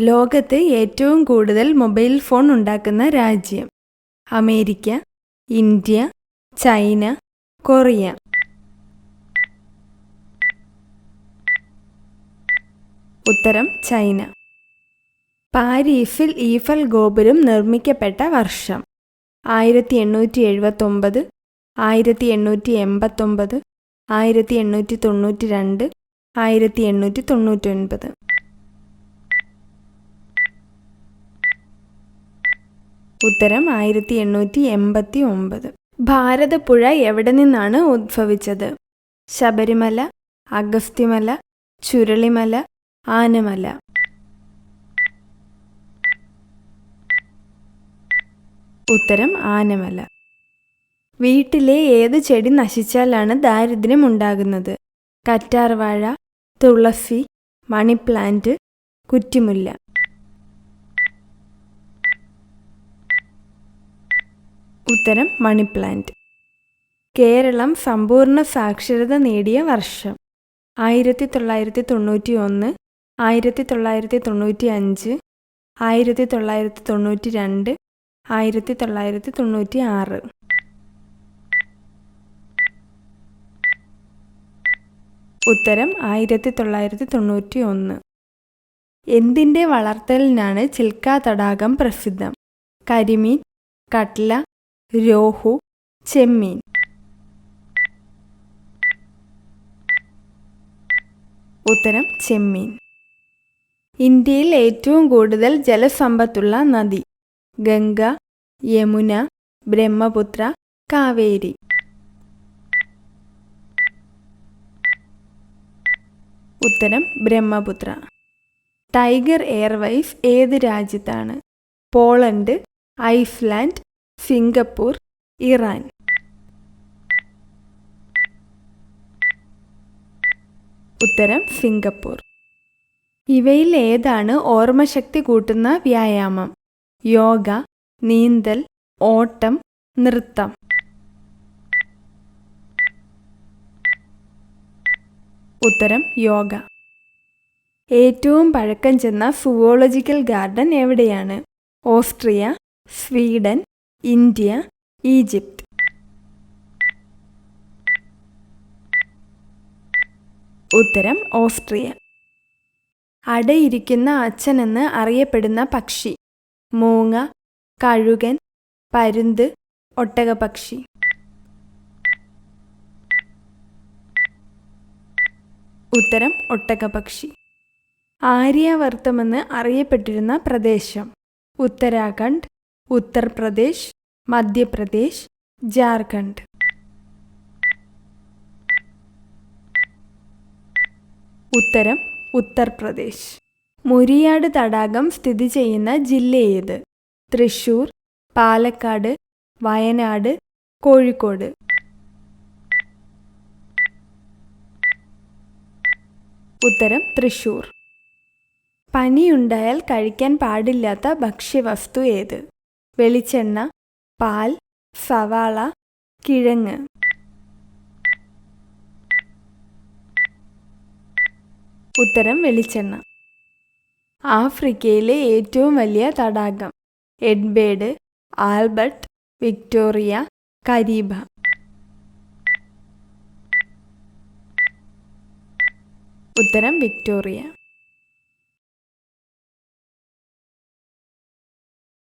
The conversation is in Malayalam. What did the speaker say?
ലോകത്ത് ഏറ്റവും കൂടുതൽ മൊബൈൽ ഫോൺ ഉണ്ടാക്കുന്ന രാജ്യം? America, India, China, Korea. ഉത്തരം ചൈന. പാരീസിൽ ഈഫൽ ഗോപുരം നിർമ്മിക്കപ്പെട്ട വർഷം? 1879, 1889, 1892, 1899. ഉത്തരം 1889. ഭാരതപ്പുഴ എവിടെ നിന്നാണ് ഉദ്ഭവിച്ചത്? ശബരിമല, അഗസ്ത്യമല, ചുരളിമല, ആനമല. ഉത്തരം ആനമല. വീട്ടിലെ ഏത് ചെടി നശിച്ചാലാണ് ദാരിദ്ര്യം ഉണ്ടാകുന്നത്? കറ്റാർവാഴ, തുളസി, മണിപ്ലാന്റ്, കുറ്റിമുല്ല. ഉത്തരം മണിപ്ലാന്റ്. കേരളം സമ്പൂർണ്ണ സാക്ഷരത നേടിയ വർഷം? 1991, 1995, 1992, 1996. ഉത്തരം 1991. എന്തിൻ്റെ വളർത്തലിനാണ് ചിൽക്ക തടാകം പ്രസിദ്ധം? കരിമീൻ, കട്ല, രോഹു, ചെമ്മീൻ. ഉത്തരം ചെമ്മീൻ. ഇന്ത്യയിൽ ഏറ്റവും കൂടുതൽ ജലസമ്പത്തുള്ള നദി? ഗംഗ, യമുന, ബ്രഹ്മപുത്ര, കാവേരി. ഉത്തരം ബ്രഹ്മപുത്ര. ടൈഗർ എയർവേയ്സ് ഏത് രാജ്യത്താണ്? Poland, Iceland, Singapore, Iran. ഉത്തരം സിംഗപ്പൂർ. ഇവയിൽ ഏതാണ് ഓർമ്മശക്തി കൂട്ടുന്ന വ്യായാമം? യോഗ, നീന്തൽ, ഓട്ടം, നൃത്തം. ഉത്തരം യോഗ. ഏറ്റവും പഴക്കം ചെന്ന സുവോളജിക്കൽ ഗാർഡൻ എവിടെയാണ്? Austria, Sweden, India, Egypt. ഉത്തരം ഓസ്ട്രിയ. അടയിരിക്കുന്ന അച്ഛനെന്ന് അറിയപ്പെടുന്ന പക്ഷി? മൂങ്ങ, കഴുകൻ, പരുന്ത്, ഒട്ടകപ്പക്ഷി. ഉത്തരം ഒട്ടകപ്പക്ഷി. ആര്യവർത്തമെന്ന് അറിയപ്പെട്ടിരുന്ന പ്രദേശം? ഉത്തരാഖണ്ഡ്, ഉത്തർപ്രദേശ്, മധ്യപ്രദേശ്, ജാർഖണ്ഡ്. ഉത്തരം ഉത്തർപ്രദേശ്. മുരിയാട് തടാകം സ്ഥിതി ചെയ്യുന്ന ജില്ല ഏത്? തൃശൂർ, പാലക്കാട്, വയനാട്, കോഴിക്കോട്. ഉത്തരം തൃശൂർ. പനിയുണ്ടായാൽ കഴിക്കാൻ പാടില്ലാത്ത ഭക്ഷ്യവസ്തു ഏത്? വെളിച്ചെണ്ണ, പാൽ, സവാള, കിഴങ്ങ്. ഉത്തരം വെളിച്ചെണ്ണ. ആഫ്രിക്കയിലെ ഏറ്റവും വലിയ തടാകം? എഡ്ബേഡ്, ആൽബർട്ട്, വിക്ടോറിയ, കരീബ. ഉത്തരം വിക്ടോറിയ.